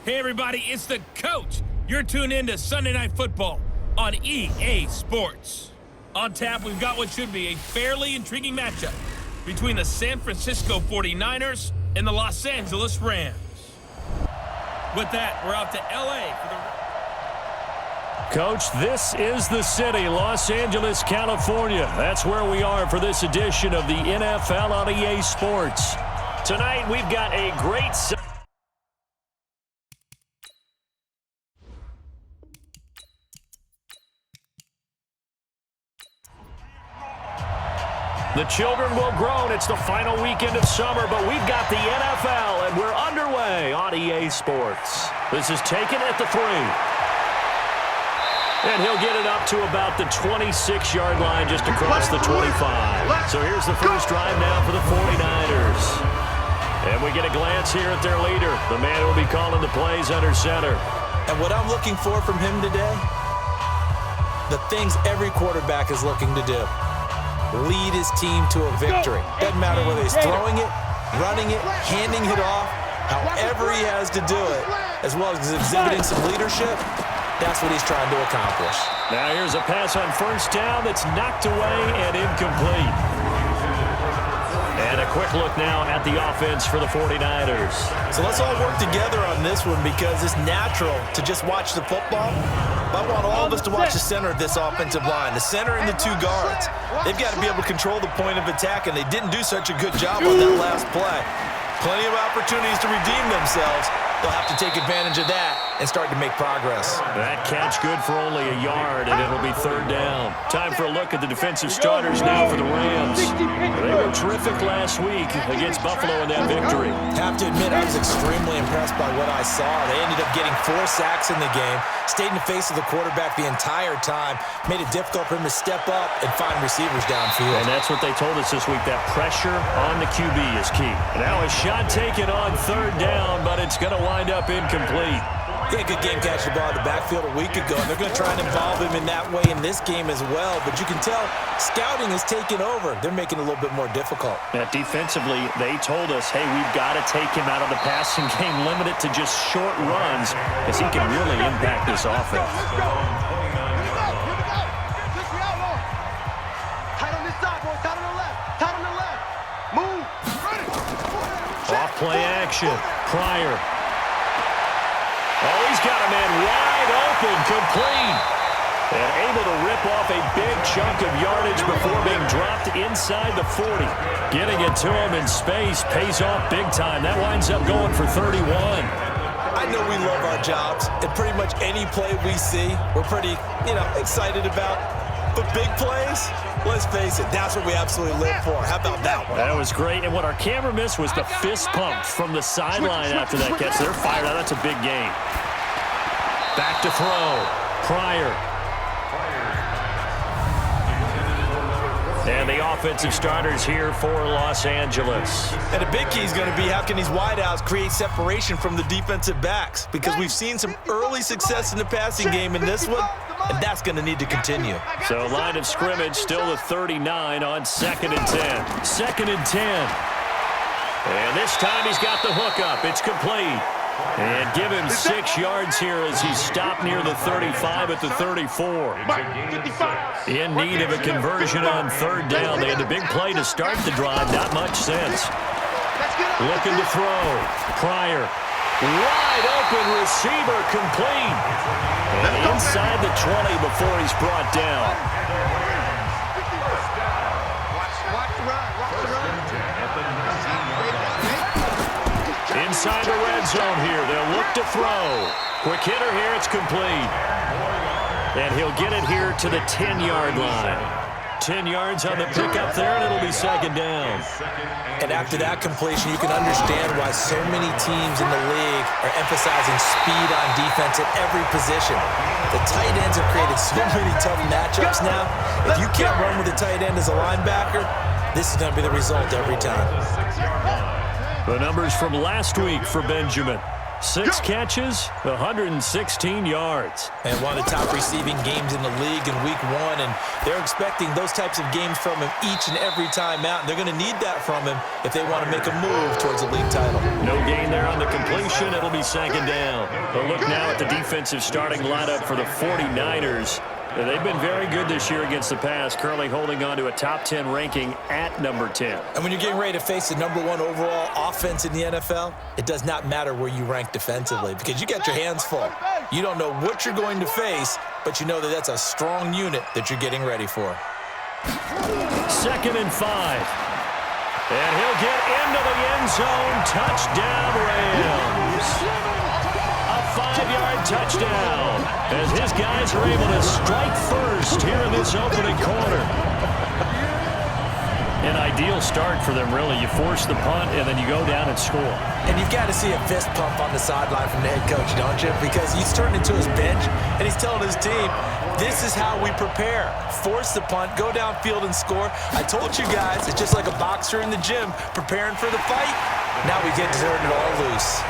Hey everybody, it's the coach. You're tuned in to Sunday Night Football on EA Sports. On tap, we've got what should be a fairly intriguing matchup between the San Francisco 49ers and the Los Angeles Rams. With that, we're off to LA for the... Coach, this is the city, Los Angeles, California. That's where we are for this edition of the NFL on EA Sports. Tonight, we've got a great... The children will groan. It's the final weekend of summer, but we've got the NFL, and we're underway on EA Sports. This is taken at the 3. And he'll get it up to about the 26-yard line just across the 25. So here's the first drive now for the 49ers. And we get a glance here at their leader, the man who will be calling the plays under center. And what I'm looking for from him today, the things every quarterback is looking to do. Lead his team to a victory. Doesn't matter whether he's throwing it, running it, handing it off, however he has to do it, as well as exhibiting some leadership, that's what he's trying to accomplish. Now here's a pass on first down that's knocked away and incomplete. And a quick look now at the offense for the 49ers. So let's all work together on this one because it's natural to just watch the football. But I want all of us to watch the center of this offensive line, the center and the 2 guards. They've got to be able to control the point of attack, and they didn't do such a good job on that last play. Plenty of opportunities to redeem themselves. They'll have to take advantage of that and start to make progress. That catch good for only a yard, and it'll be 3rd down. Time for a look at the defensive starters now for the Rams. They were terrific last week against Buffalo in that victory. Have to admit, I was extremely impressed by what I saw. They ended up getting 4 sacks in the game, stayed in the face of the quarterback the entire time, made it difficult for him to step up and find receivers downfield. And that's what they told us this week, that pressure on the QB is key. Now a shot taken on 3rd down, but it's going to wind up incomplete. He had a good game catching the ball in the backfield a week ago, and they're going to try and involve him in that way in this game as well. But you can tell scouting has taken over. They're making it a little bit more difficult. Now, defensively, they told us, hey, we've got to take him out of the passing game, limit it to just short runs, because he can really impact this offense. Off play action. Pryor. Oh, he's got a man wide open, complete. And able to rip off a big chunk of yardage before being dropped inside the 40. Getting it to him in space pays off big time. That winds up going for 31. I know we love our jobs, and pretty much any play we see, we're pretty, excited about. But big plays, let's face it, that's what we absolutely live for. How about that one? That was great, and what our camera missed was the fist pump from the sideline after that catch. They're fired out. That's a big game. Back to throw. Pryor. And the offensive starters here for Los Angeles. And a big key is going to be how can these wideouts create separation from the defensive backs? Because we've seen some early success in the passing game in this one, and that's going to need to continue. So line of scrimmage still the 39 on 2nd and 10. 2nd and 10. And this time he's got the hook up. It's complete. And give him 6 yards here as he's stopped near the 35 at the 34. In need of a conversion on 3rd down. They had the big play to start the drive. Not much sense. Looking to throw. Pryor. Wide open receiver, complete. And inside the 20 before he's brought down. Inside the red zone here. They'll look to throw. Quick hitter here. It's complete. And he'll get it here to the 10-yard line. 10 yards on the pickup there, and it'll be 2nd down. And after that completion, you can understand why so many teams in the league are emphasizing speed on defense at every position. The tight ends have created so many tough matchups now. If you can't run with a tight end as a linebacker, this is going to be the result every time. The numbers from last week for Benjamin. 6 catches, 116 yards. And one of the top receiving games in the league in week 1, and they're expecting those types of games from him each and every time out, and they're going to need that from him if they want to make a move towards a league title. No gain there on the completion. It'll be 2nd down. A look now at the defensive starting lineup for the 49ers. They've been very good this year against the pass, currently holding on to a top 10 ranking at number 10. And when you're getting ready to face the number 1 overall offense in the NFL, it does not matter where you rank defensively because you got your hands full. You don't know what you're going to face, but you know that that's a strong unit that you're getting ready for. 2nd and 5. And he'll get into the end zone. Touchdown, Rams. A 5-yard touchdown as his guys are able to strike first here in this opening quarter. An ideal start for them, really. You force the punt, and then you go down and score. And you've got to see a fist pump on the sideline from the head coach, don't you? Because he's turning to his bench, and he's telling his team, this is how we prepare. Force the punt, go downfield and score. I told you guys, it's just like a boxer in the gym preparing for the fight. Now we get to turn it all loose.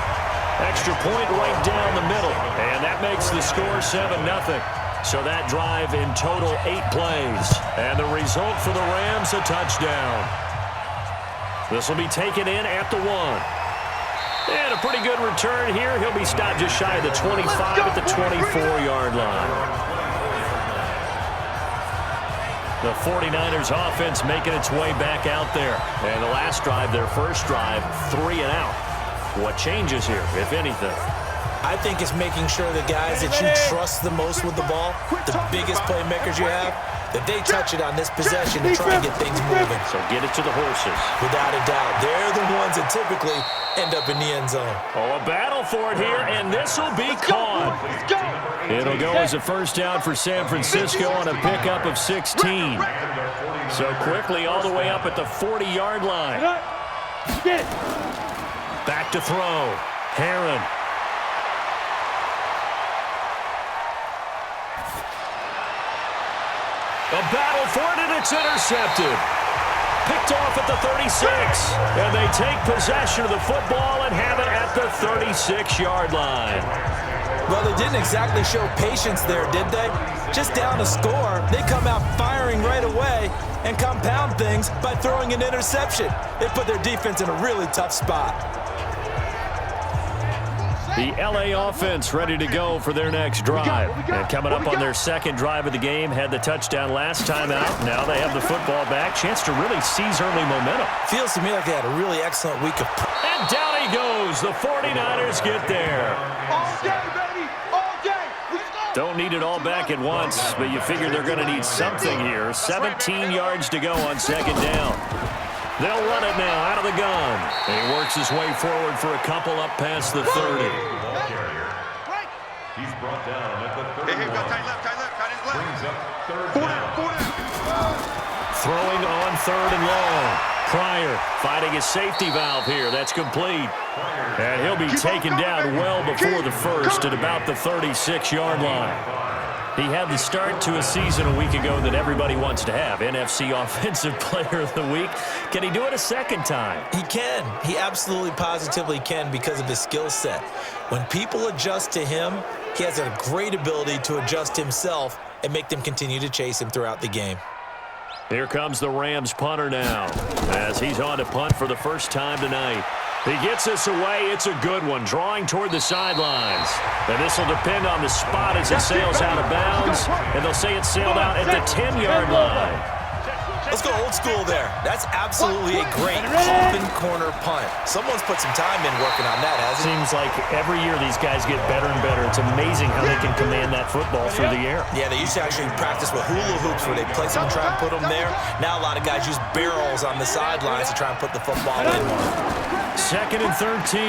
Extra point right down the middle, and that makes the score 7-0. So that drive in total 8 plays, and the result for the Rams, a touchdown. This will be taken in at the 1. And a pretty good return here. He'll be stopped just shy of the 25 at the 24-yard line. The 49ers offense making its way back out there. And the last drive, their first drive, 3 and out. What changes here, if anything? I think it's making sure the guys that you trust the most with the ball, the biggest playmakers you have, that they touch it on this possession to try and get things moving. So get it to the horses. Without a doubt. They're the ones that typically end up in the end zone. Oh, a battle for it here, and this will be caught. It'll go as a first down for San Francisco on a pickup of 16. So quickly all the way up at the 40-yard line. Back to throw. Herron. A battle for it, and it's intercepted. Picked off at the 36. And they take possession of the football and have it at the 36-yard line. Well, they didn't exactly show patience there, did they? Just down a score, they come out firing right away and compound things by throwing an interception. They put their defense in a really tough spot. The LA offense ready to go for their next drive. And coming up on their second drive of the game, had the touchdown last time out. Now they have the football back. Chance to really seize early momentum. Feels to me like they had a really excellent week of... And down he goes. The 49ers get there. All day, baby. All day. Don't need it all back at once, but you figure they're going to need something here. 17 yards to go on second down. They'll run it now out of the gun. And he works his way forward for a couple up past the 30. He's brought down at the 31. Hey, got tight left, got his left. Brings up third down. Throwing on 3rd and long. Pryor finding his safety valve here. That's complete. And he'll be taken down well before the first at about the 36-yard line. He had the start to a season a week ago that everybody wants to have. NFC Offensive Player of the Week. Can he do it a second time? He can. He absolutely positively can because of his skill set. When people adjust to him, he has a great ability to adjust himself and make them continue to chase him throughout the game. Here comes the Rams punter now as he's on to punt for the first time tonight. He gets this away. It's a good one, drawing toward the sidelines. And this will depend on the spot as it sails out of bounds. And they'll say it sailed out at the 10-yard line. Let's go old school there. That's absolutely a great open corner punt. Someone's put some time in working on that, hasn't it? Seems like every year these guys get better and better. It's amazing how they can command that football through the air. Yeah, they used to actually practice with hula hoops where they place them and try and put them there. Now a lot of guys use barrels on the sidelines to try and put the football in. 2nd and 13.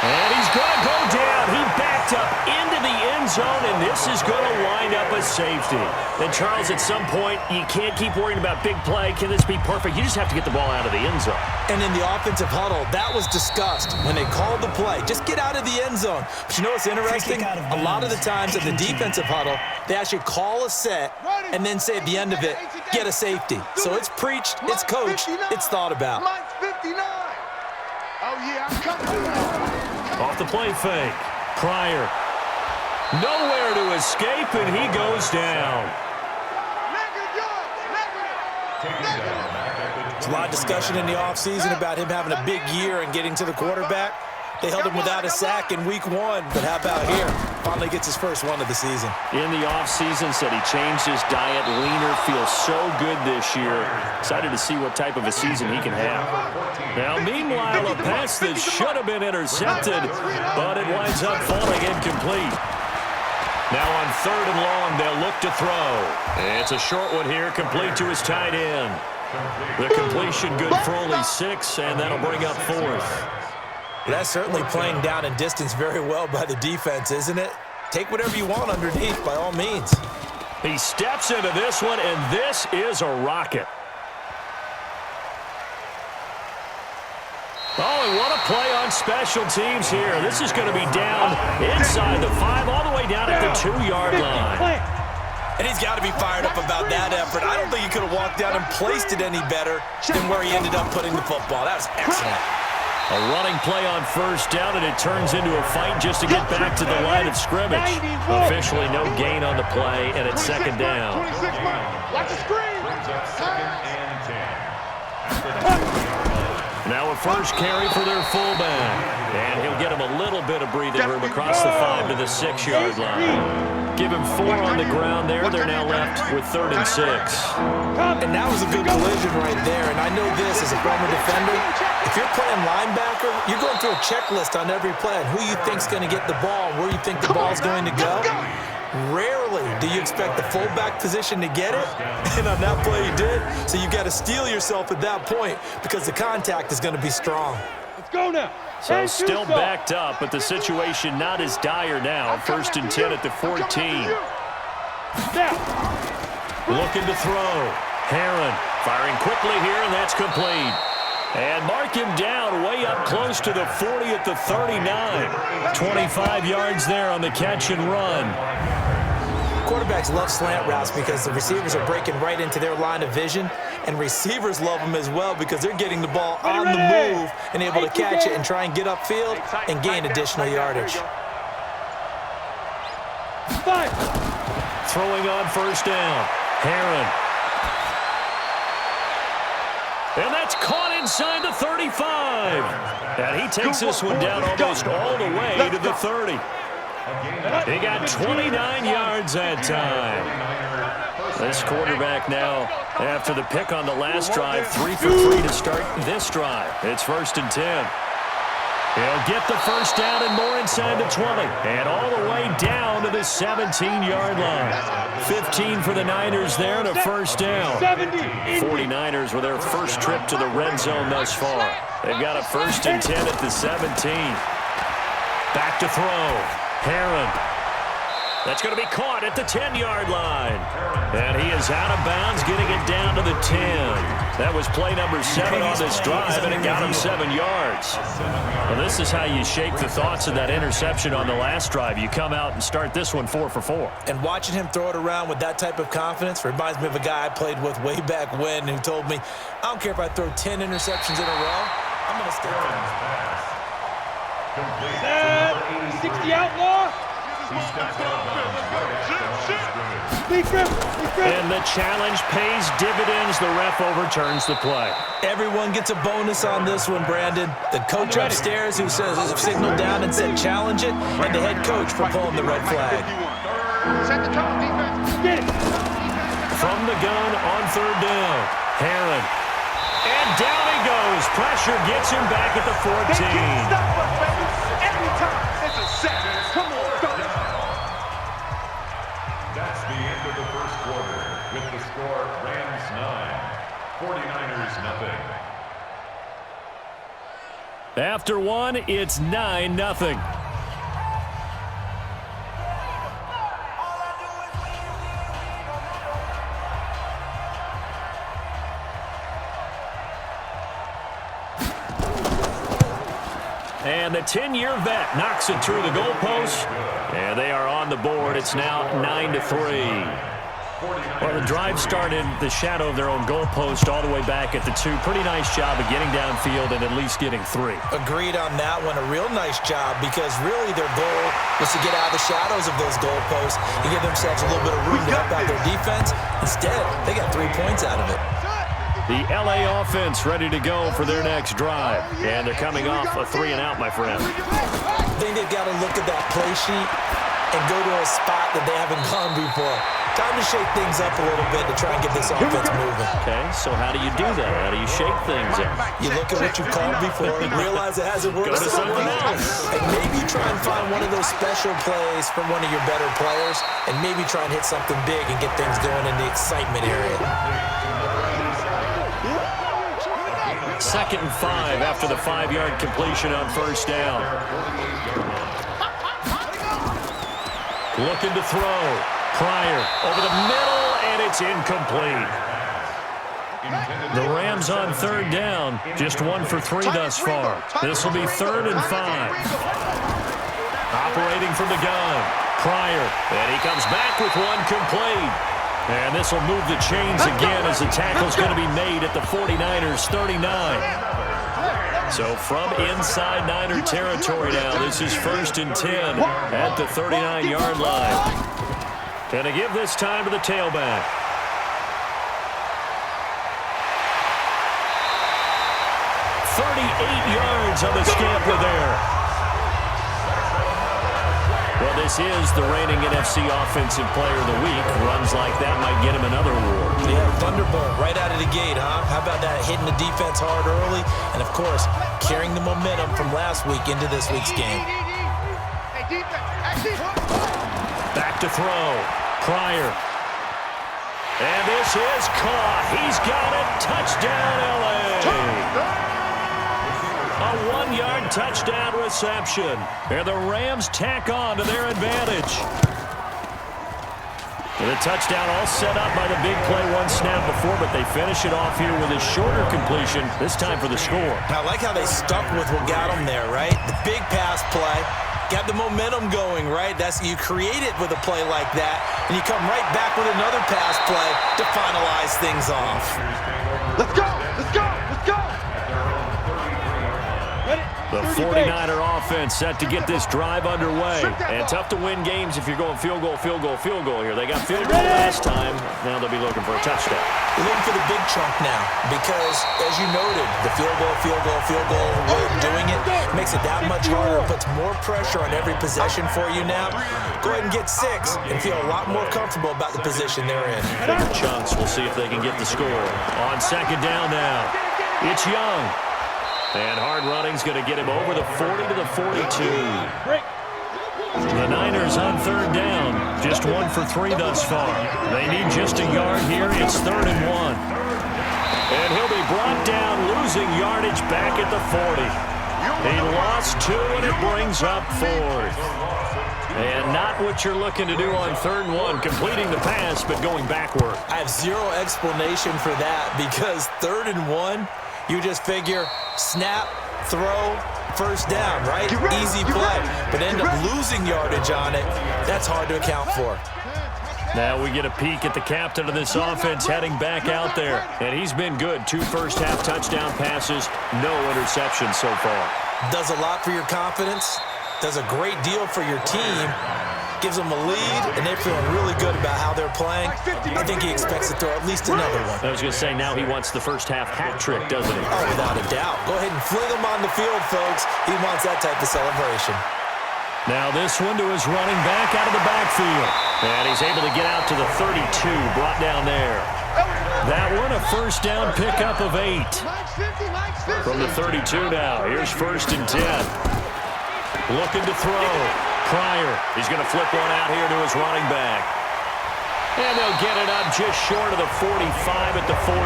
And he's going to go down. He backed up into the end zone, and this is going to wind up a safety. And, Charles, at some point, you can't keep worrying about big play. Can this be perfect? You just have to get the ball out of the end zone. And in the offensive huddle, that was discussed when they called the play. Just get out of the end zone. But you know what's interesting? A lot of the times at the defensive huddle, they actually call a set and then say at the end of it, get a safety. So it's preached, it's coached, it's thought about. yeah, I'm coming. Off the play fake. Pryor. Nowhere to escape, and he goes down. There's a lot of discussion in the offseason about him having a big year and getting to the quarterback. They held him without a sack in week 1, but how about here? Finally gets his first one of the season. In the offseason, said he changed his diet, leaner, feels so good this year. Excited to see what type of a season he can have. Now, meanwhile, a pass that should have been intercepted, but it winds up falling incomplete. Now on 3rd and long, they'll look to throw. It's a short one here, complete to his tight end. The completion good for only 6, and that'll bring up 4th. That's certainly playing down and distance very well by the defense, isn't it? Take whatever you want underneath, by all means. He steps into this one, and this is a rocket. Oh, and what a play on special teams here. This is going to be down inside the 5, all the way down at the 2-yard line. And he's got to be fired up about that effort. I don't think he could have walked down and placed it any better than where he ended up putting the football. That was excellent. A running play on 1st down, and it turns into a fight just to get back to the line of scrimmage. Officially no gain on the play, and it's 2nd down. 26 miles. Watch the screen. Now a first carry for their fullback. And he'll get him a little bit of breathing room across the 5 to the 6-yard line. Give him 4 on the ground there. They're now left with 3rd and 6. And that was a good collision right there. And I know this as a former defender. If you're playing linebacker, you're going through a checklist on every play on who you think's going to get the ball, where you think the ball's going to go. Rarely do you expect the fullback position to get it, and on that play he did. So you've got to steel yourself at that point because the contact is going to be strong. Let's go now. So still backed up, but the situation not as dire now. 1st and 10 at the 14. Looking to throw. Heron firing quickly here, and that's complete. And mark him down way up close to the 40 at the 39. 25 yards there on the catch and run. Quarterbacks love slant routes because the receivers are breaking right into their line of vision, and receivers love them as well because they're getting the ball on the move and able to catch it and try and get upfield and gain additional yardage. Throwing on 1st down. Heron. And that's caught inside the 35. And he takes this one down almost all the way to the 30. He got 29 yards that time. This quarterback now, after the pick on the last drive, 3 for 3 to start this drive. It's 1st and 10. He'll get the 1st down and more inside the 20. And all the way down to the 17-yard line. 15 for the Niners there and a 1st down. 49ers with their first trip to the red zone thus far. They've got a 1st and 10 at the 17. Back to throw. Heron. That's going to be caught at the 10-yard line. And he is out of bounds, getting it down to the 10. That was play number 7 on this drive, and it got him 7 yards. Well, this is how you shake the thoughts of that interception on the last drive. You come out and start this one 4 for 4. And watching him throw it around with that type of confidence reminds me of a guy I played with way back when who told me, I don't care if I throw 10 interceptions in a row, I'm going to stay on this pass. 60 outlaw. And the challenge pays dividends. The ref overturns the play. Everyone gets a bonus on this one, Brandon. The coach upstairs who says has signaled down and said challenge it, and the head coach for pulling the red flag. Set the tone, defense. Get it. From the gun on 3rd down. Heron. And down he goes. Pressure gets him back at the 14. They can't stop us, baby. Every time. It's a set. Come on, go. That's the end of the first quarter. With the score, Rams 9, 49ers nothing. After one, it's 9-0. And the 10-year vet knocks it through the goalpost. And they are on the board. It's now 9-3. Well, the drive started the shadow of their own goalpost all the way back at the 2. Pretty nice job of getting downfield and at least getting 3. Agreed on that one. A real nice job because really their goal was to get out of the shadows of those goalposts and give themselves a little bit of room to help out their defense. Instead, they got 3 points out of it. The LA offense ready to go for their next drive. And they're coming off a 3-and-out, my friend. I think they've got to look at that play sheet and go to a spot that they haven't gone before. Time to shake things up a little bit to try and get this offense moving. Okay, so how do you do that? How do you shake things up? You look at what you called before and realize it hasn't worked. Go to something else. And maybe try and find one of those special plays from one of your better players and maybe try and hit something big and get things going in the excitement area. 2nd and 5 after the 5-yard completion on 1st down. Looking to throw. Pryor over the middle, and it's incomplete. The Rams on 3rd down, just 1 for 3 thus far. This will be 3rd and 5. Operating from the gun. Pryor, and he comes back with one complete. And this will move the chains again as the tackle's going to be made at the 49ers 39. So from inside Niner territory now, this is 1st and 10 at the 39-yard line. And to give this time to the tailback. 38 yards on the scamper there. Well, this is the reigning NFC Offensive Player of the Week. Runs like that might get him another award. Yeah, Thunderbolt right out of the gate, huh? How about that, hitting the defense hard early? And, of course, carrying the momentum from last week into this week's game. Back to throw. Pryor. And this is caught. He's got it. Touchdown, L.A. A 1-yard touchdown reception. And the Rams tack on to their advantage. And the touchdown all set up by the big play 1 snap before, but they finish it off here with a shorter completion, this time for the score. I like how they stuck with what got them there, right? The big pass play. Got the momentum going, right? You create it with a play like that, and you come right back with another pass play to finalize things off. Let's go! Let's go! Let's go! The 49er offense set to get this drive underway. And tough to win games if you're going field goal, field goal, field goal here. They got field goal last time. Now they'll be looking for a touchdown. We're looking for the big chunk now because, as you noted, the field goal way of doing it makes it that much harder. Puts more pressure on every possession for you now. Go ahead and get 6 and feel a lot more comfortable about the position they're in. Bigger chunks. We'll see if they can get the score. On 2nd down now, it's Young. And hard running's going to get him over the 40 to the 42. The Niners on 3rd down. Just 1 for 3 thus far. They need just a yard here. It's 3rd and 1. And he'll be brought down, losing yardage back at the 40. He lost 2, and it brings up 4th. And not what you're looking to do on 3rd and 1, completing the pass, but going backward. I have zero explanation for that because 3rd and 1, you just figure snap, throw, 1st down, right? Easy play. But end up losing yardage on it. That's hard to account for. Now we get a peek at the captain of this offense heading back out there. And he's been good. 2 first-half touchdown passes, no interceptions so far. Does a lot for your confidence. Does a great deal for your team. Gives them a lead, and they're feeling really good about how they're playing. I think he expects to throw at least another one. I was going to say, now he wants the first-half hat trick, doesn't he? Oh, without a doubt. Go ahead and fling him on the field, folks. He wants that type of celebration. Now this one to his running back out of the backfield. And he's able to get out to the 32, brought down there. That one, a 1st down pickup of 8. From the 32 now, here's 1st and 10. Looking to throw. Pryor, he's going to flip one out here to his running back. And they'll get it up just short of the 45 at the 44.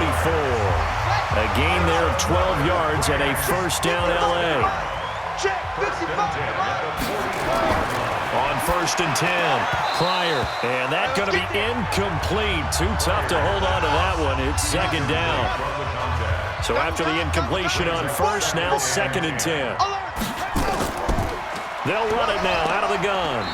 A gain there of 12 yards and a 1st down L.A. On 1st and 10, Pryor, and that's going to be incomplete. Too tough to hold on to that one. It's 2nd down. So after the incompletion on 1st, now 2nd and 10. They'll run it now out of the gun.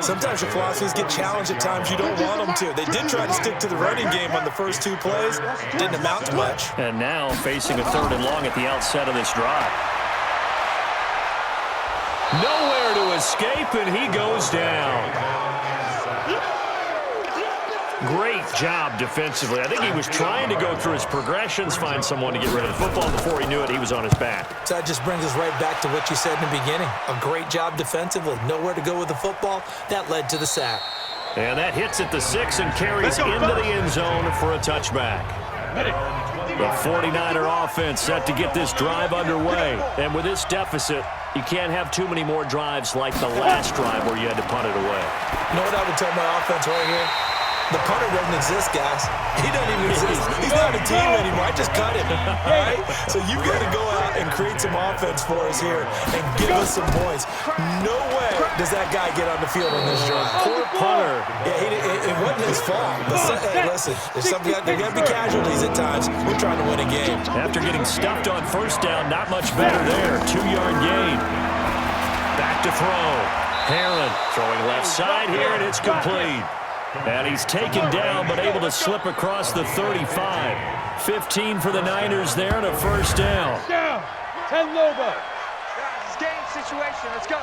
Sometimes your philosophies get challenged at times you don't want them to. They did try to stick to the running game on the first 2 plays. Didn't amount to much. And now facing a 3rd and long at the outset of this drive. Nowhere to escape, and he goes down. Great job defensively. I think he was trying to go through his progressions, find someone to get rid of the football. Before he knew it, he was on his back. So that just brings us right back to what you said in the beginning. A great job defensively. Nowhere to go with the football. That led to the sack. And that hits at the 6 and carries into the end zone for a touchback. The 49er offense set to get this drive underway. And with this deficit, you can't have too many more drives like the last drive where you had to punt it away. You know what I would tell my offense right here? The punter doesn't exist, guys. He doesn't even exist. He's not a team anymore. I just cut him. All right? So you've got to go out and create some offense for us here and give us some points. No way does that guy get on the field on this drive. Poor punter. Yeah, it wasn't his fault. Hey, listen, there's got to be casualties at times. We're trying to win a game. After getting stuffed on first down, not much better there. 2-yard gain. Back to throw. Heron throwing left side here, and it's complete. And he's taken down, but able to slip across the 35. 15 for the Niners there and a first down. Down. 10 Lobo. Guys, game situation. Let's go.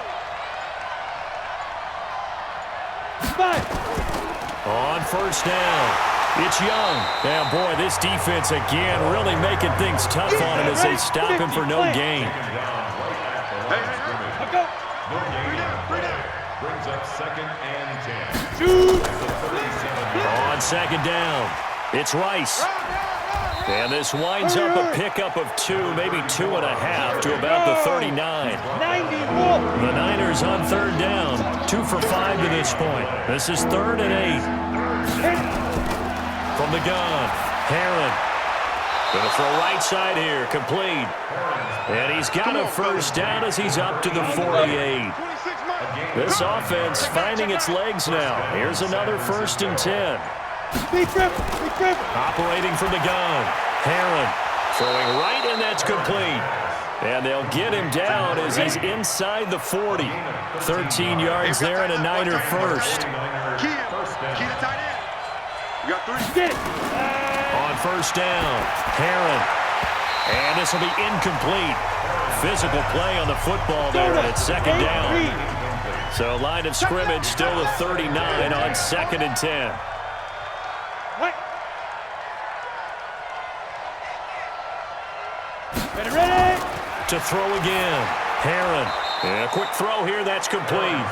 5. On first down, it's Young. And boy, this defense again really making things tough on him as they stop him for no gain. Let's go. Brings up 2nd and 10. Shoot. On second down, it's Rice. And this winds up a pickup of 2, maybe 2.5 to about the 39. 90. The Niners on 3rd down, 2 for 5 to this point. This is 3rd and 8. From the gun, Heron. Going to throw right side here, complete. And he's got a first down as he's up to the 48. This offense finding its legs now. Here's another 1st and 10. Operating from the gun. Heron throwing right, and that's complete. And they'll get him down as he's inside the 40. 13 yards there and a Niner first. Key to tight end. You got 3. On first down, Heron. And this will be incomplete. Physical play on the football there, and it's 2nd down. So line of scrimmage still the 39 on 2nd and 10. Ready. To throw again, Heron. And a quick throw here, that's complete.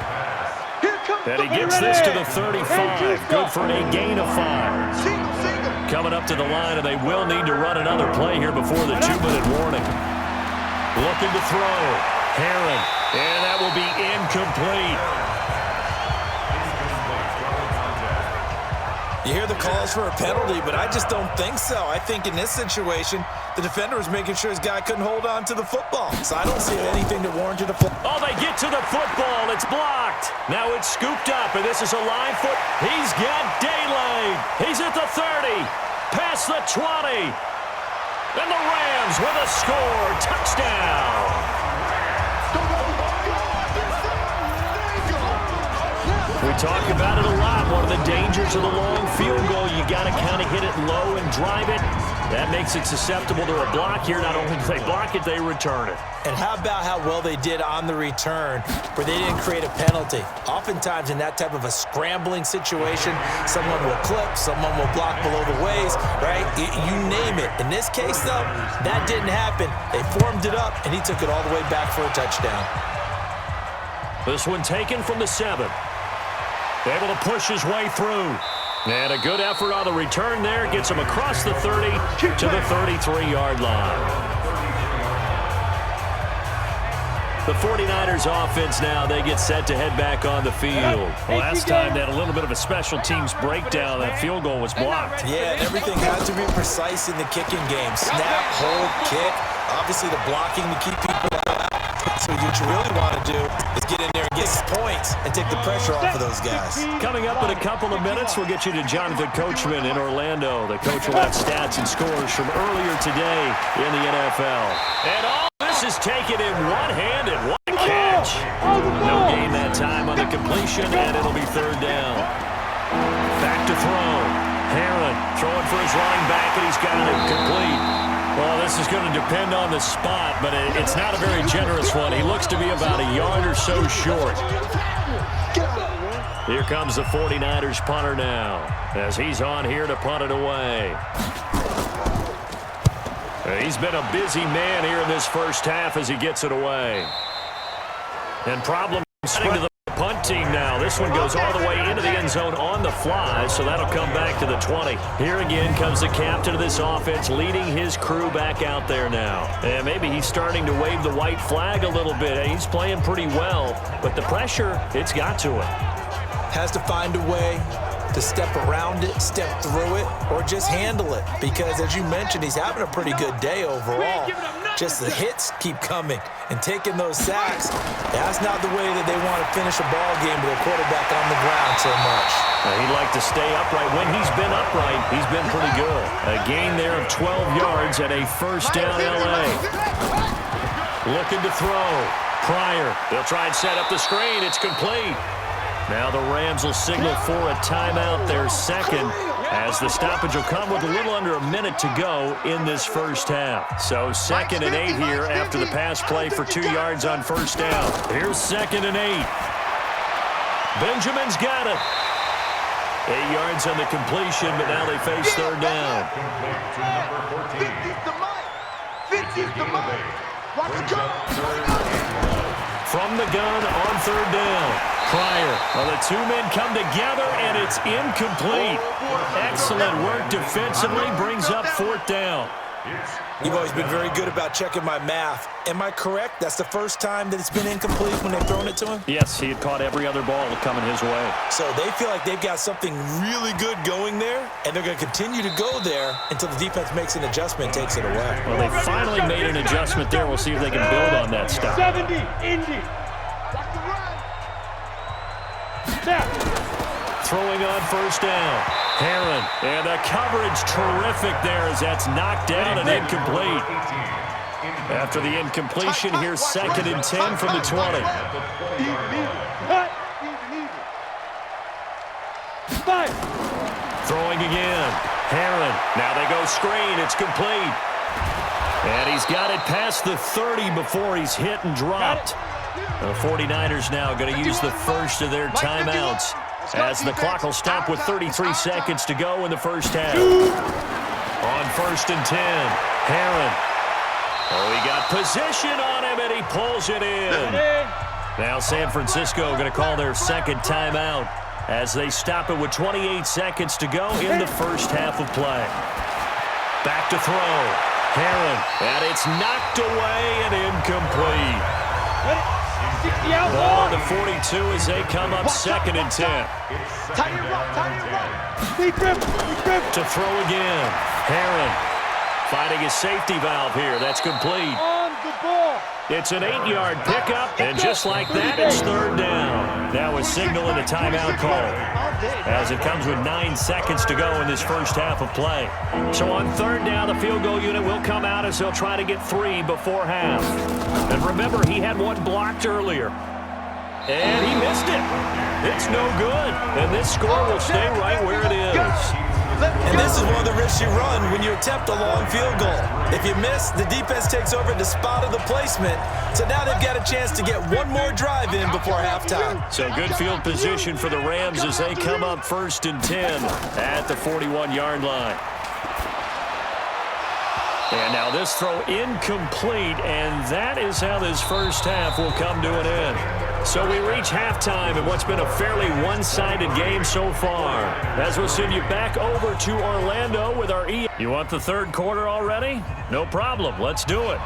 And he gets this to the 35. Good for a gain of 5. Coming up to the line, and they will need to run another play here before the 2-minute warning. Looking to throw. Heron. And that will be incomplete. You hear the calls for a penalty, but I just don't think so. I think in this situation, the defender was making sure his guy couldn't hold on to the football. So I don't see anything that warranted a football. Oh, they get to the football. It's blocked. Now it's scooped up, and this is a line foot. He's got daylight. He's at the 30. Past the 20. And the Rams with a score. Touchdown. We talk about it a lot. One of the dangers of the long field goal, you got to kind of hit it low and drive it. That makes it susceptible to a block here. Not only do they block it, they return it. And how about how well they did on the return where they didn't create a penalty? Oftentimes in that type of a scrambling situation, someone will clip, someone will block below the waist, right? You name it. In this case, though, that didn't happen. They formed it up, and he took it all the way back for a touchdown. This one taken from the 7. Able to push his way through. And a good effort on the return there. Gets him across the 30 to the 33-yard line. The 49ers offense now, they get set to head back on the field. Last time they had a little bit of a special teams breakdown. That field goal was blocked. Yeah, and everything has to be precise in the kicking game. Snap, hold, kick. Obviously the blocking to keep people out. So what you really want to do is get in there and get points and take the pressure off of those guys. Coming up in a couple of minutes, we'll get you to Jonathan Coachman in Orlando. The coach will have stats and scores from earlier today in the NFL. And all this is taken in one-handed. What a catch. yards. No gain that time on the completion, and it'll be third down. Back to throw. Heron throwing for his running back, and he's got it complete. Well, this is going to depend on the spot, but it's not a very generous one. He looks to be about a yard or so short. Here comes the 49ers punter now, as he's on here to punt it away. He's been a busy man here in this first half as he gets it away. And problem setting to the punt team now. This one goes all the way into the end zone on the fly, so that'll come back to the 20. Here again comes the captain of this offense leading his crew back out there now. And maybe he's starting to wave the white flag a little bit. He's playing pretty well, but the pressure, it's got to him. Has to find a way to step around it, step through it, or just handle it. Because, as you mentioned, he's having a pretty good day overall. Just the hits keep coming and taking those sacks. That's not the way that they want to finish a ball game with a quarterback on the ground so much. He'd like to stay upright. When he's been upright, he's been pretty good. A gain there of 12 yards and a first down L.A. Looking to throw. Pryor. They'll try and set up the screen. It's complete. Now the Rams will signal for a timeout, their second, as the stoppage will come with a little under a minute to go in this first half. So 2nd and 8 here after the pass play for 2 yards on first down. Here's 2nd and 8. Benjamin's got it. 8 yards on the completion, but now they face third down. From the gun on third down. Pryor. Well, the two men come together, and it's incomplete. Excellent work defensively. Brings up fourth down. You've always been very good about checking my math. Am I correct? That's the first time that it's been incomplete when they've thrown it to him? Yes, he had caught every other ball coming his way. So they feel like they've got something really good going there, and they're going to continue to go there until the defense makes an adjustment and takes it away. Well, they finally made an adjustment there. We'll see if they can build on that stuff. 70, Indy. Throwing on first down. Heron. And the coverage terrific there as that's knocked down and incomplete. After the incompletion, here's 2nd and 10 from the 20. Throwing again. Heron. Now they go screen. It's complete. And he's got it past the 30 before he's hit and dropped. The 49ers now going to use the first of their timeouts as the clock will stop with 33 seconds to go in the first half. On 1st and 10, Heron. Oh, he got position on him, and he pulls it in. Now San Francisco going to call their second timeout as they stop it with 28 seconds to go in the first half of play. Back to throw. Heron. And it's knocked away and incomplete. Ball on the 42 as they come up 2nd and 10. To throw again. Heron finding his safety valve here. That's complete. It's an 8-yard pickup, and just like that, it's third down. That was signaling a timeout call as it comes with 9 seconds to go in this first half of play. So on third down, the field goal unit will come out as they'll try to get 3 before half. And remember, he had one blocked earlier. And he missed it. It's no good. And this score will stay right where it is. And this is one of the risks you run when you attempt a long field goal. If you miss, the defense takes over at the spot of the placement. So now they've got a chance to get one more drive in before halftime. So good field position for the Rams as they come up 1st and 10 at the 41-yard line. And now this throw incomplete, and that is how this first half will come to an end. So we reach halftime in what's been a fairly one-sided game so far. As we'll send you back over to Orlando with our You want the third quarter already? No problem. Let's do it.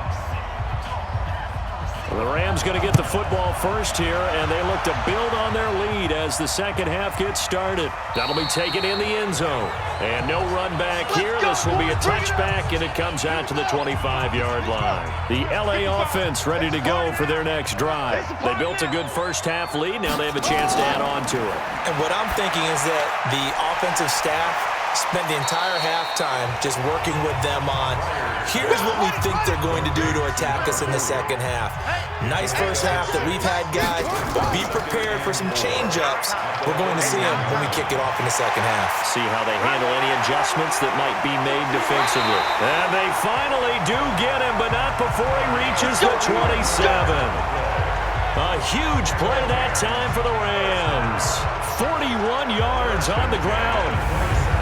The Rams going to get the football first here, and they look to build on their lead as the second half gets started. That'll be taken in the end zone. And no run back here. This will be a touchback, and it comes out to the 25-yard line. The L.A. offense ready to go for their next drive. They built a good first half lead. Now they have a chance to add on to it. And what I'm thinking is that the offensive staff spent the entire halftime just working with them on, here's what we think they're going to do to attack us in the second half. Nice first half that we've had, guys, but be prepared for some change-ups. We're going to see them when we kick it off in the second half. See how they handle any adjustments that might be made defensively. And they finally do get him, but not before he reaches the 27. A huge play that time for the Rams. 41 yards on the ground.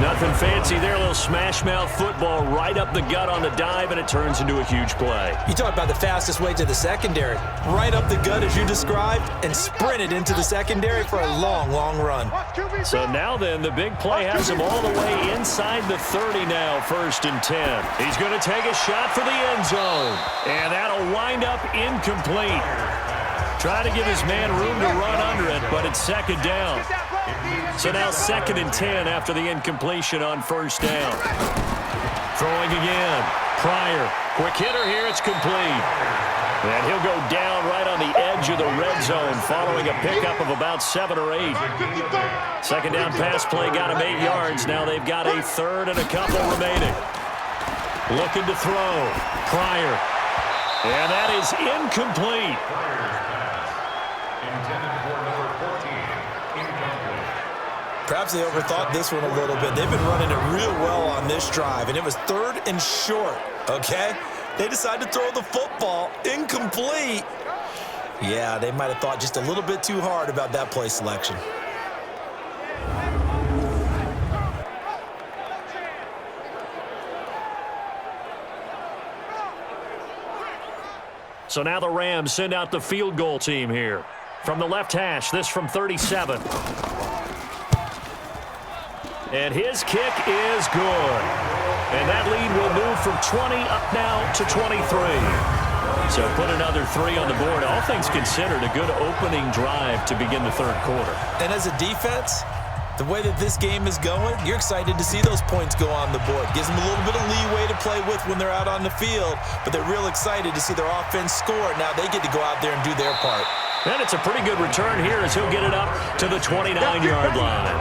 Nothing fancy there. A little smash-mouth football right up the gut on the dive, and it turns into a huge play. You talk about the fastest way to the secondary. Right up the gut, as you described, and sprinted into the secondary for a long, long run. So now then, the big play has him all the way inside the 30 now, 1st and 10. He's going to take a shot for the end zone, and that'll wind up incomplete. Try to give his man room to run under it, but it's 2nd down. So now 2nd and 10 after the incompletion on 1st down. Throwing again. Pryor. Quick hitter here. It's complete. And he'll go down right on the edge of the red zone following a pickup of about 7 or 8. 2nd down pass play got him 8 yards. Now they've got a 3rd and a couple remaining. Looking to throw. Pryor. And that is incomplete. Perhaps they overthought this one a little bit. They've been running it real well on this drive, and it was 3rd and short, okay? They decided to throw the football incomplete. Yeah, they might have thought just a little bit too hard about that play selection. So now the Rams send out the field goal team here. From the left hash, this from 37. And his kick is good. And that lead will move from 20 up now to 23. So put another 3 on the board. All things considered, a good opening drive to begin the 3rd quarter. And as a defense, the way that this game is going, you're excited to see those points go on the board. Gives them a little bit of leeway to play with when they're out on the field, but they're real excited to see their offense score. Now they get to go out there and do their part. And it's a pretty good return here as he'll get it up to the 29-yard line.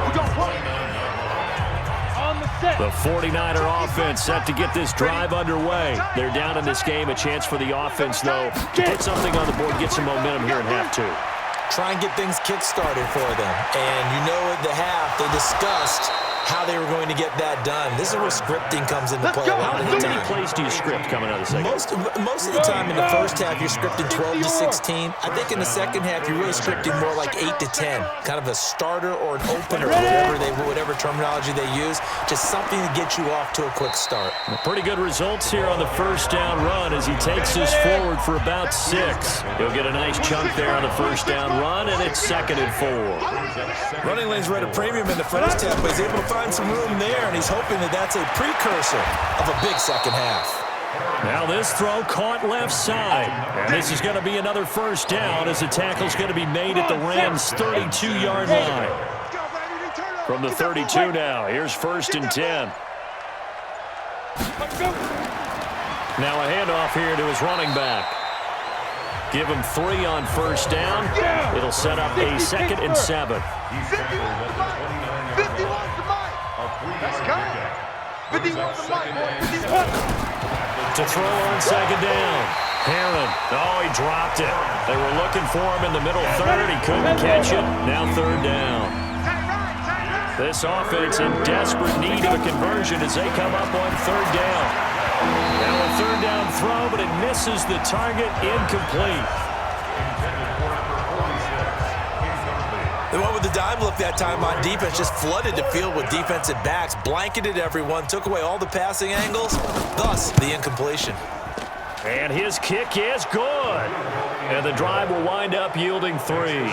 The 49er offense set to get this drive underway. They're down in this game. A chance for the offense, though, to put something on the board, get some momentum here in half 2. Try and get things kick-started for them. And you know at the half, they discussed how they were going to get that done. This is where scripting comes into play a lot of the time. How many plays do you script coming out of the second? Most of the time in the first half, you're scripting 12 to 16. I think in the second half, you're really scripting more like 8 to 10. Kind of a starter or an opener, whatever terminology they use. Just something to get you off to a quick start. Pretty good results here on the 1st down run as he takes this forward for about 6. He'll get a nice chunk there on the 1st down run, and it's 2nd and 4. Running lanes were at a premium in the first half, but he's able to find some room there, and he's hoping that that's a precursor of a big second half. Now this throw caught left side. And this is going to be another 1st down as the tackle's going to be made at the Rams' 32-yard line. From the 32 now, here's 1st and 10. Now a handoff here to his running back. Give him 3 on 1st down. It'll set up a 2nd and 7. To throw on 2nd down. Herron. Oh, he dropped it. They were looking for him in the middle 3rd. He couldn't catch it. Now 3rd down. This offense in desperate need of a conversion as they come up on 3rd down. Now a 3rd down throw, but it misses the target. Incomplete. They went with the dime look that time on defense, just flooded the field with defensive backs, blanketed everyone, took away all the passing angles, thus the incompletion. And his kick is good. And the drive will wind up yielding 3.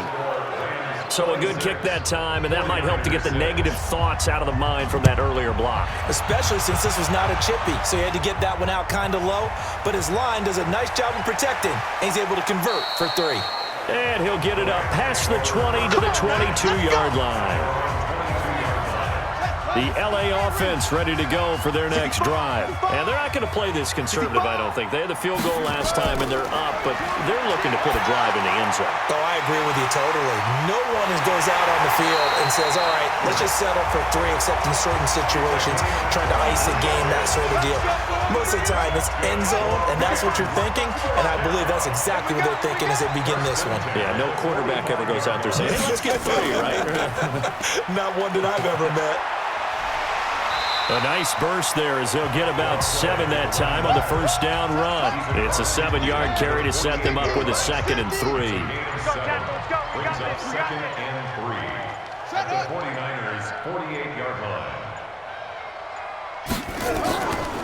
So a good kick that time, and that might help to get the negative thoughts out of the mind from that earlier block. Especially since this was not a chippy, so he had to get that one out kind of low. But his line does a nice job of protecting, and he's able to convert for 3. And he'll get it up past the 20 to the 22-yard line. The LA offense ready to go for their next drive. And they're not going to play this conservative, I don't think. They had the field goal last time, and they're up, but they're looking to put a drive in the end zone. Oh, I agree with you totally. No one goes out on the field and says, all right, let's just settle for 3, except in certain situations, trying to ice a game, that sort of deal. Most of the time, it's end zone, and that's what you're thinking, and I believe that's exactly what they're thinking as they begin this one. Yeah, no quarterback ever goes out there saying, hey, let's get 3, right? Not one that I've ever met. A nice burst there as they'll get about 7 that time on the first down run. It's a 7-yard carry to set them up with a 2nd and 3. Brings up 2nd and 3 at the 49ers' 48-yard line.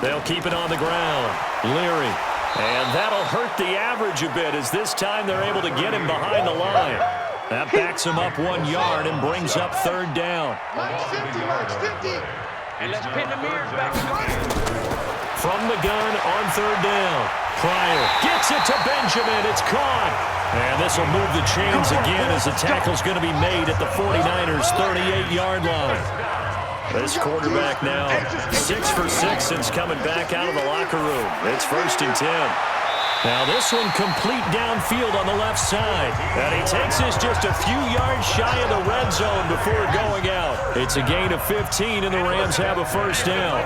They'll keep it on the ground. Leary. And that'll hurt the average a bit as this time they're able to get him behind the line. That backs him up 1 yard and brings up 3rd down. And let's pin the mirrors back in the From the gun on 3rd down. Pryor gets it to Benjamin. It's caught. And this will move the chains again as the tackle's going to be made at the 49ers' 38-yard line. This quarterback now 6 for 6 since coming back out of the locker room. It's 1st and 10. Now this one complete downfield on the left side. And he takes this just a few yards shy of the red zone before going out. It's a gain of 15, and the Rams have a 1st down.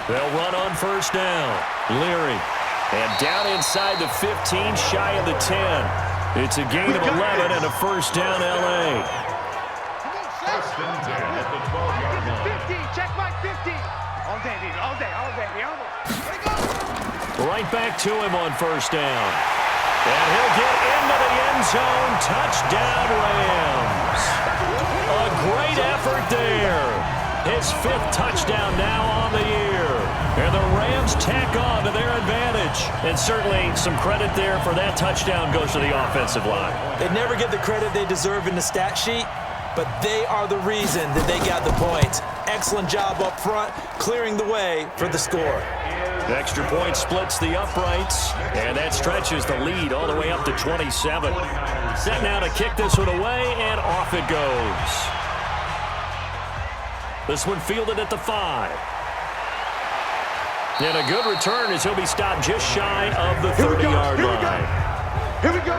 They'll run on 1st down. Leary. And down inside the 15, shy of the 10. It's a gain of 11 and a 1st down, L.A. 1st and 10 at the 12-yard line. 50, check my 50. All day, baby, all day, all day, all day. Right back to him on 1st down. And he'll get into the end zone. Touchdown, Rams. A great effort there. His 5th touchdown now on the year. And the Rams tack on to their advantage. And certainly some credit there for that touchdown goes to the offensive line. They never get the credit they deserve in the stat sheet, but they are the reason that they got the points. Excellent job up front, clearing the way for the score. The extra point splits the uprights, and that stretches the lead all the way up to 27. Set now to kick this one away, and off it goes. This one fielded at the 5. And a good return as he'll be stopped just shy of the 30-yard line. Here we go.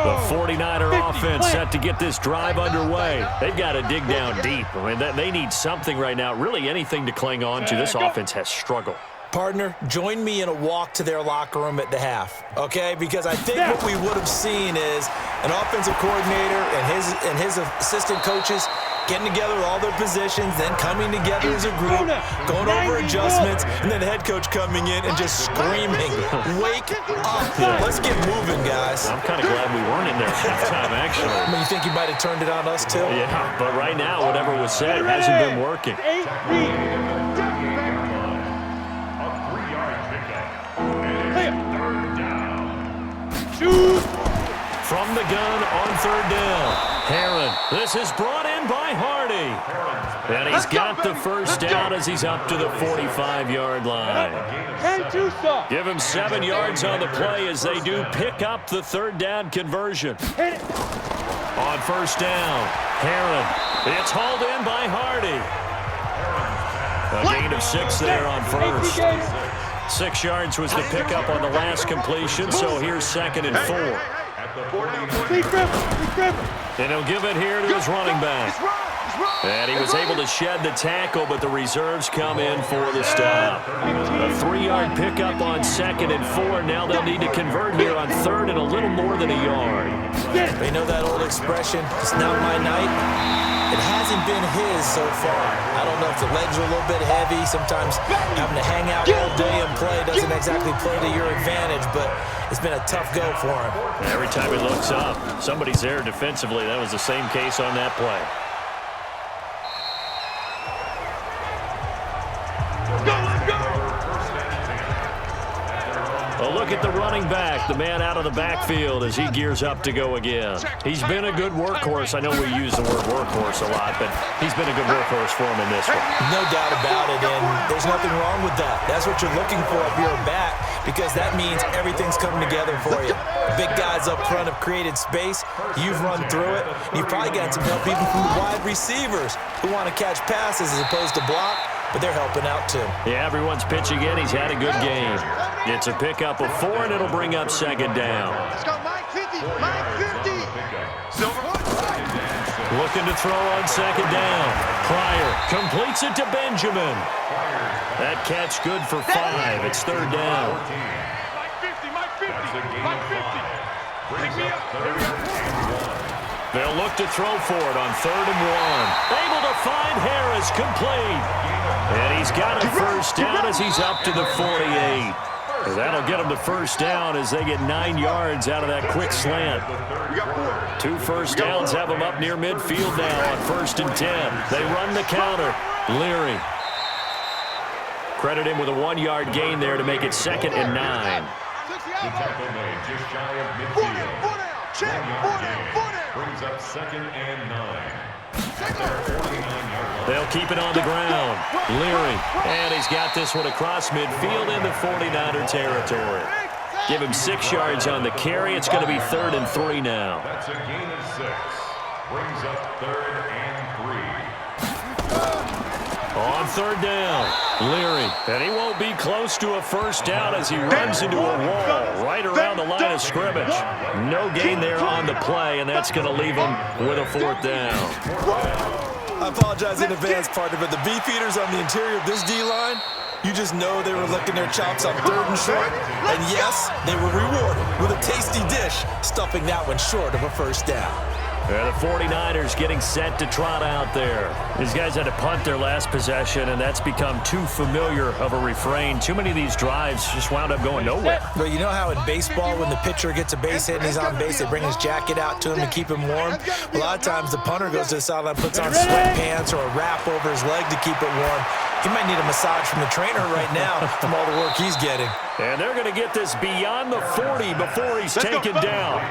The 49er offense set to get this drive underway. They've got to dig down deep. I mean, they need something right now, really anything to cling on to. This offense has struggled. Partner, join me in a walk to their locker room at the half, okay? Because I think what we would have seen is an offensive coordinator and his assistant coaches getting together all their positions, then coming together as a group, going over adjustments, and then the head coach coming in and just screaming, wake up. Let's get moving, guys. I'm kind of glad we weren't in there at halftime, actually. I mean, you think you might have turned it on us, too? Yeah, but right now, whatever was said hasn't been working. From the gun on 3rd down. Herron. This is brought in by Hardy. And he's got the 1st down as he's up to the 45-yard line. Give him 7 yards on the play as they do pick up the 3rd down conversion. On 1st down, Herron. It's hauled in by Hardy. A gain of 6 there on 1st. 6 yards was the pickup on the last completion, so here's 2nd and 4. And he'll give it here to his running back. And he was able to shed the tackle, but the reserves come in for the stop. A 3-yard pickup on 2nd and 4. Now they'll need to convert here on 3rd and a little more than a yard. They know that old expression, it's not my night. It hasn't been his so far. I don't know if the legs are a little bit heavy. Sometimes having to hang out all day and play doesn't exactly play to your advantage, but it's been a tough go for him. Every time he looks up, somebody's there defensively. That was the same case on that play. A look at the running back, the man out of the backfield as he gears up to go again. He's been a good workhorse. I know we use the word workhorse a lot, but he's been a good workhorse for him in this one. No doubt about it, and there's nothing wrong with that. That's what you're looking for if you're a back, because that means everything's coming together for you. The big guys up front have created space. You've run through it. You've probably got some help even from the wide receivers who want to catch passes as opposed to block, but they're helping out too. Yeah, everyone's pitching in. He's had a good game. It's a pickup of 4, and it'll bring up second down. Let's go, Mike 50, Mike 50. Looking to throw on second down. Pryor completes it to Benjamin. That catch good for 5. It's third down. Mike 50, Mike 50, Mike 50. Pick me up. They'll look to throw for it on 3rd and 1. Able to find Harris, complete. And he's got a first down as he's up to the 48. That'll get him to first down as they get 9 yards out of that quick slant. 2 first downs have them up near midfield now on 1st and 10. They run the counter. Leary. Credit him with a 1-yard gain there to make it 2nd and 9. The tackle made just shy of midfield. 1-yard gain brings up 2nd and 9. They'll keep it on the ground. Leary. And he's got this one across midfield into 49er territory. Give him 6 yards on the carry. It's going to be 3rd and 3 now. That's a gain of 6. Brings up 3rd and 3. On 3rd down, Leary. And he won't be close to a first down as he runs into a wall right around the line of scrimmage. No gain there on the play, and that's going to leave him with a 4th down. I apologize in advance, partner, but the beefeaters on the interior of this D-line, you just know they were licking their chops on 3rd and short. And yes, they were rewarded with a tasty dish, stuffing that one short of a first down. Yeah, the 49ers getting set to trot out there. These guys had to punt their last possession, and that's become too familiar of a refrain. Too many of these drives just wound up going nowhere. Well, you know how in baseball, when the pitcher gets a base hit and he's on base, they bring his jacket out to him to keep him warm? A lot of times the punter goes to the sideline, puts on sweatpants or a wrap over his leg to keep it warm. He might need a massage from the trainer right now from all the work he's getting. And they're going to get this beyond the 40 before he's taken down.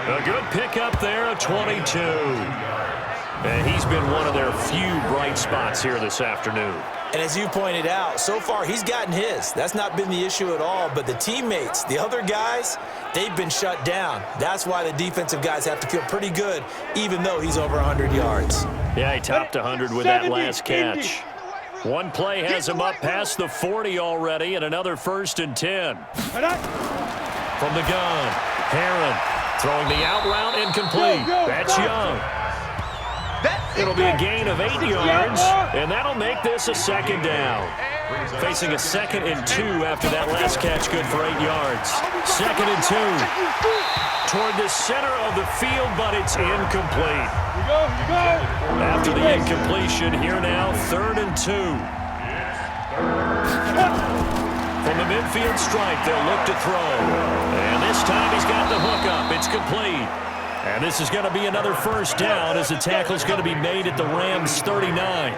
A good pickup there of 22. And he's been one of their few bright spots here this afternoon. And as you pointed out, so far he's gotten his. That's not been the issue at all. But the teammates, the other guys, they've been shut down. That's why the defensive guys have to feel pretty good, even though he's over 100 yards. Yeah, he topped 100 with that last catch. One play has him up past the 40 already, and another 1st and 10. From the gun, Herron. Throwing the out route incomplete. That's Young. It'll be a gain of 8 yards, and that'll make this a 2nd down. Facing a 2nd and 2 after that last catch, good for 8 yards. 2nd and 2. Toward the center of the field, but it's incomplete. After the incompletion, here now, 3rd and 2. From the midfield strike, they'll look to throw. And this time he's got the hook up. It's complete. And this is going to be another first down as the tackle's going to be made at the Rams' 39.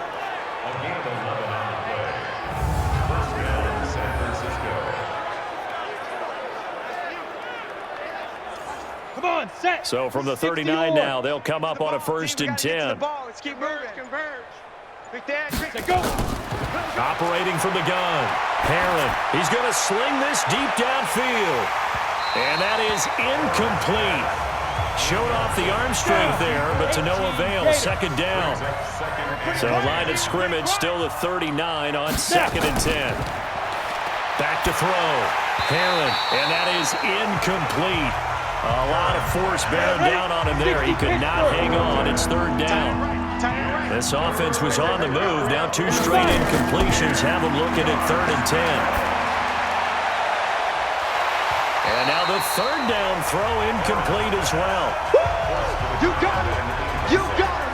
Come on, set. So from the 39 now, they'll come up on a 1st and 10. Let's keep moving. Converge. Big Dad, go. Operating from the gun. Herron. He's going to sling this deep downfield. And that is incomplete. Showed off the arm strength there, but to no avail. 2nd down. So line of scrimmage still the 39 on 2nd and 10. Back to throw. Herron. And that is incomplete. A lot of force bearing down on him there. He could not hang on. It's 3rd down. This offense was on the move. Now 2 straight incompletions have them looking at 3rd and 10. And now the 3rd down throw incomplete as well. You got it. You got it.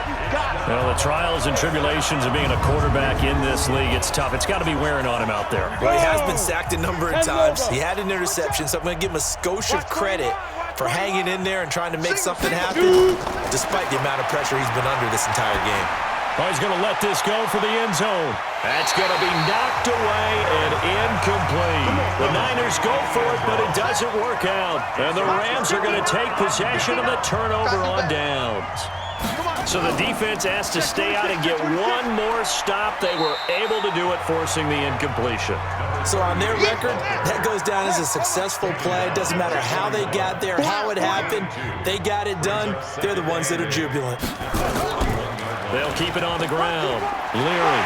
You got it. Well, the trials and tribulations of being a quarterback in this league, it's tough. It's got to be wearing on him out there. Well, he has been sacked a number of times. He had an interception, so I'm going to give him a skosh of credit for hanging in there and trying to make something happen, despite the amount of pressure he's been under this entire game. Oh, he's going to let this go for the end zone. That's going to be knocked away and incomplete. The Niners go for it, but it doesn't work out. And the Rams are going to take possession of the turnover on downs. So the defense has to stay out and get one more stop. They were able to do it, forcing the incompletion. So on their record, that goes down as a successful play. It doesn't matter how they got there, how it happened. They got it done. They're the ones that are jubilant. They'll keep it on the ground. Leary.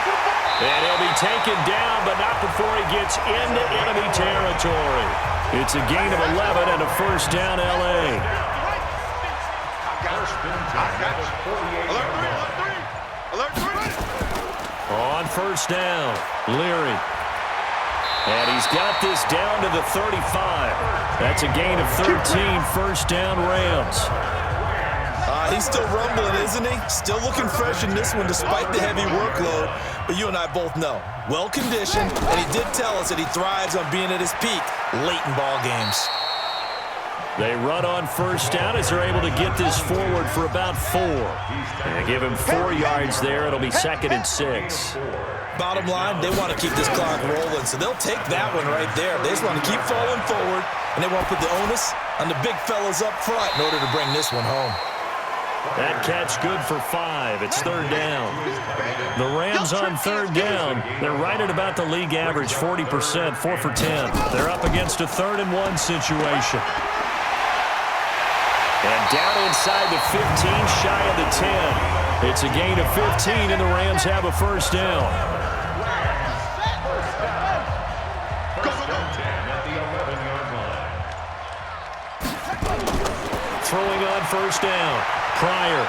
And he'll be taken down, but not before he gets into enemy territory. It's a gain of 11 and a first down, L.A. On first down, Leary. And he's got this down to the 35. That's a gain of 13, first down, Rams. He's still rumbling, isn't he? Still looking fresh in this one despite the heavy workload. But you and I both know, well-conditioned, and he did tell us that he thrives on being at his peak late in ball games. They run on first down as they're able to get this forward for about 4. And give him 4 yards there. It'll be 2nd and 6. Bottom line, they want to keep this clock rolling, so they'll take that one right there. They just want to keep falling forward, and they want to put the onus on the big fellas up front in order to bring this one home. That catch good for 5. It's 3rd down. The Rams on 3rd down. They're right at about the league average, 40%, 4 for 10. They're up against a 3rd and 1 situation. And down inside the 15, shy of the 10. It's a gain of 15, and the Rams have a first down. Throwing on first down. Pryor.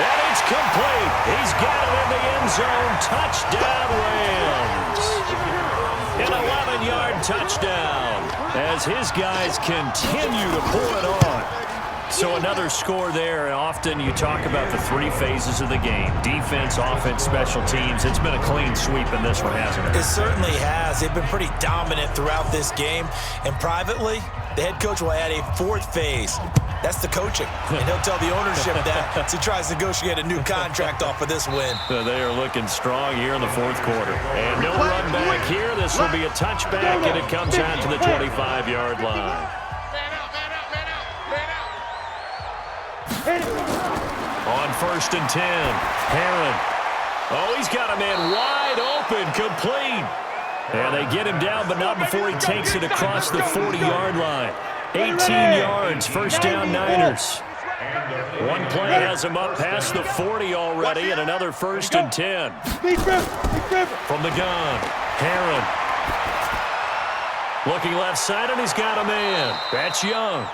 And it's complete. He's got it in the end zone. Touchdown, Rams. An 11-yard touchdown as his guys continue to pour it on. So another score there, and often you talk about the 3 phases of the game. Defense, offense, special teams. It's been a clean sweep in this one, hasn't it? It certainly has. They've been pretty dominant throughout this game. And privately, the head coach will add a 4th phase. That's the coaching. And he'll tell the ownership that as he tries to negotiate a new contract off of this win. They are looking strong here in the 4th quarter. And no run back here. This will be a touchback, and it comes out to the 25-yard line. On 1st and 10, Herron. Oh, he's got a man wide open, complete. And they get him down, but not before he takes it across the 40-yard line. 18 yards, first down, Niners. One play has him up past the 40 already, and another 1st and 10. From the gun, Herron. Looking left side, and he's got a man. That's Young.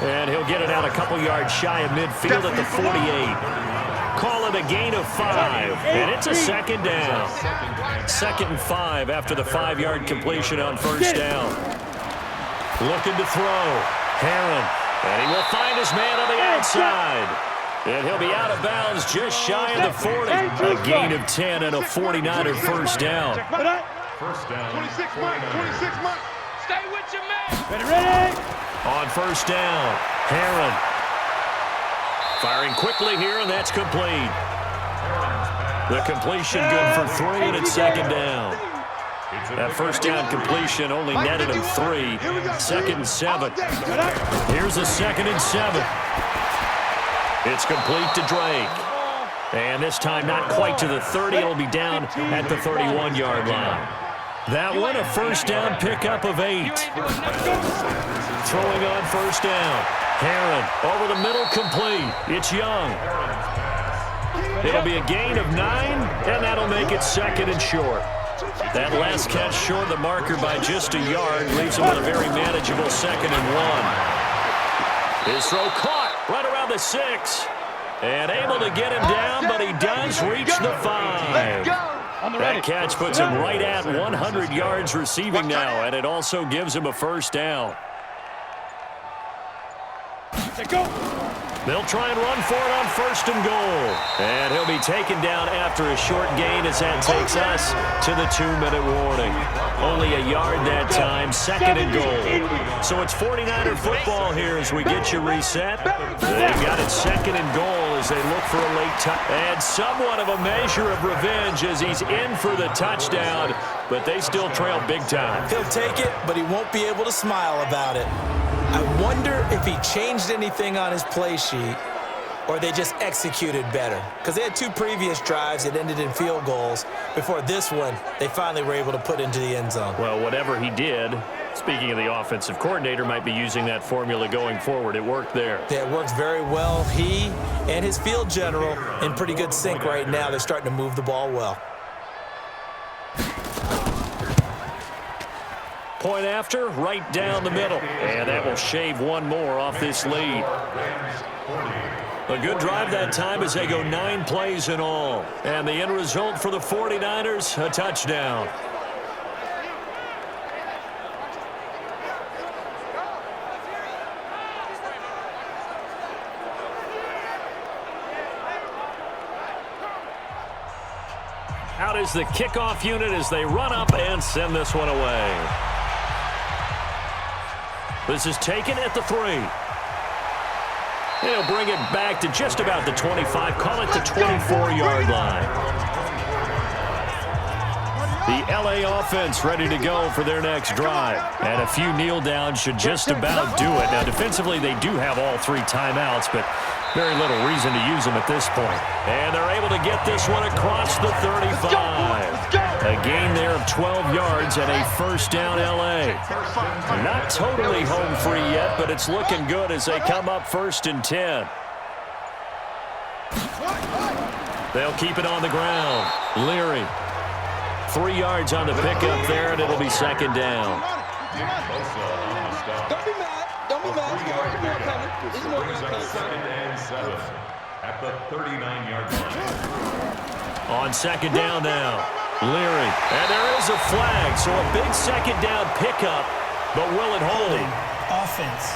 And he'll get it out a couple yards shy of midfield at the 48. Call it a gain of 5, and it's a 2nd down. 2nd and 5 after the 5-yard completion on first down. Looking to throw. Herron. And he will find his man on the outside. And he'll be out of bounds just shy of the 40. A gain of 10 and a 49er first down. First down. 26 months. Stay with your man. Ready? On first down, Herron. Firing quickly here, and that's complete. The completion good for 3, and it's 2nd down. That first down completion only netted him 3. 2nd and 7. Here's a 2nd and 7. It's complete to Drake. And this time not quite to the 30. It'll be down at the 31-yard line. That one a first down pickup of 8. Throwing on first down. Herron over the middle, complete. It's Young. It'll be a gain of 9, and that'll make it 2nd and short. That last catch short the marker by just a yard leaves him with a very manageable 2nd and 1. His throw caught right around the 6. And able to get him down, but he does reach the 5. That catch puts him right at 100 yards receiving now, and it also gives him a first down. Go. They'll try and run for it on 1st and goal. And he'll be taken down after a short gain as that takes us to the 2-minute warning. Only a yard that time, 2nd and goal. So it's 49er football here as we get you reset. They've got it 2nd and goal as they look for a late touch. And somewhat of a measure of revenge as he's in for the touchdown, but they still trail big time. He'll take it, but he won't be able to smile about it. I wonder if he changed anything on his play sheet or they just executed better. Because they had 2 previous drives that ended in field goals. Before this one, they finally were able to put into the end zone. Well, whatever he did, speaking of the offensive coordinator, might be using that formula going forward. It worked there. Yeah, it works very well. He and his field general in pretty good sync right now. They're starting to move the ball well. Point after, right down the middle. And that will shave one more off this lead. A good drive that time as they go 9 plays in all. And the end result for the 49ers, a touchdown. Out is the kickoff unit as they run up and send this one away. This is taken at the 3. He'll bring it back to just about the 25, call it the 24-yard line. The LA offense ready to go for their next drive. And a few kneel downs should just about do it. Now, defensively, they do have all 3 timeouts, but very little reason to use them at this point. And they're able to get this one across the 35. A gain there of 12 yards and a 1st down LA. Not totally home free yet, but it's looking good as they come up 1st and 10. They'll keep it on the ground. Leary. 3 yards on the pickup there, and it'll be 2nd down. Don't be mad. Don't be mad. There's more coming. 2nd and 7 at the 39-yard line. On 2nd down now. Leary. And there is a flag, so a big 2nd down pickup, but will it hold? Offense.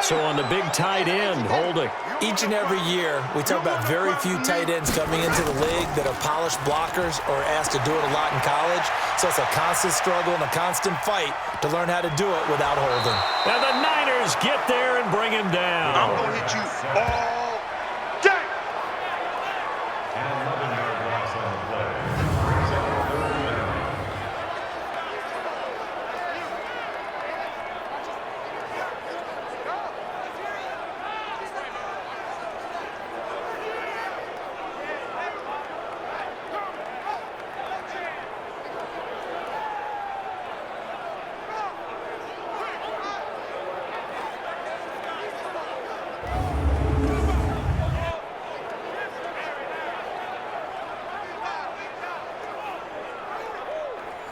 So on the big tight end, holding. Each and every year, we talk about very few tight ends coming into the league that are polished blockers or asked to do it a lot in college. So it's a constant struggle and a constant fight to learn how to do it without holding. And the Niners get there and bring him down. I'm going to hit you all day. An 11-yard loss on the play. Brings up 3rd down.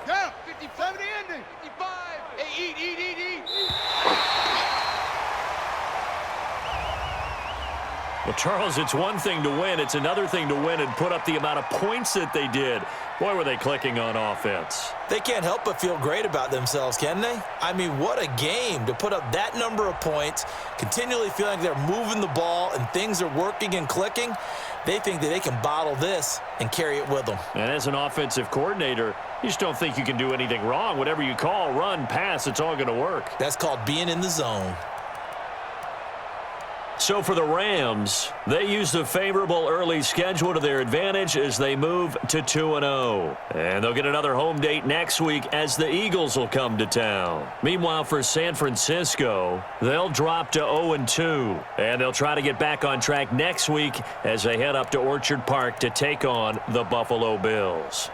Yeah, 50, 70 ending. 55. Hey, eat. Well, Charles, it's one thing to win. It's another thing to win and put up the amount of points that they did. Boy, were they clicking on offense. They can't help but feel great about themselves, can they? I mean, what a game to put up that number of points, continually feeling like they're moving the ball and things are working and clicking. They think that they can bottle this and carry it with them. And as an offensive coordinator, you just don't think you can do anything wrong. Whatever you call, run, pass, it's all going to work. That's called being in the zone. So for the Rams, they use the favorable early schedule to their advantage as they move to 2-0. And they'll get another home date next week as the Eagles will come to town. Meanwhile, for San Francisco, they'll drop to 0-2. And they'll try to get back on track next week as they head up to Orchard Park to take on the Buffalo Bills.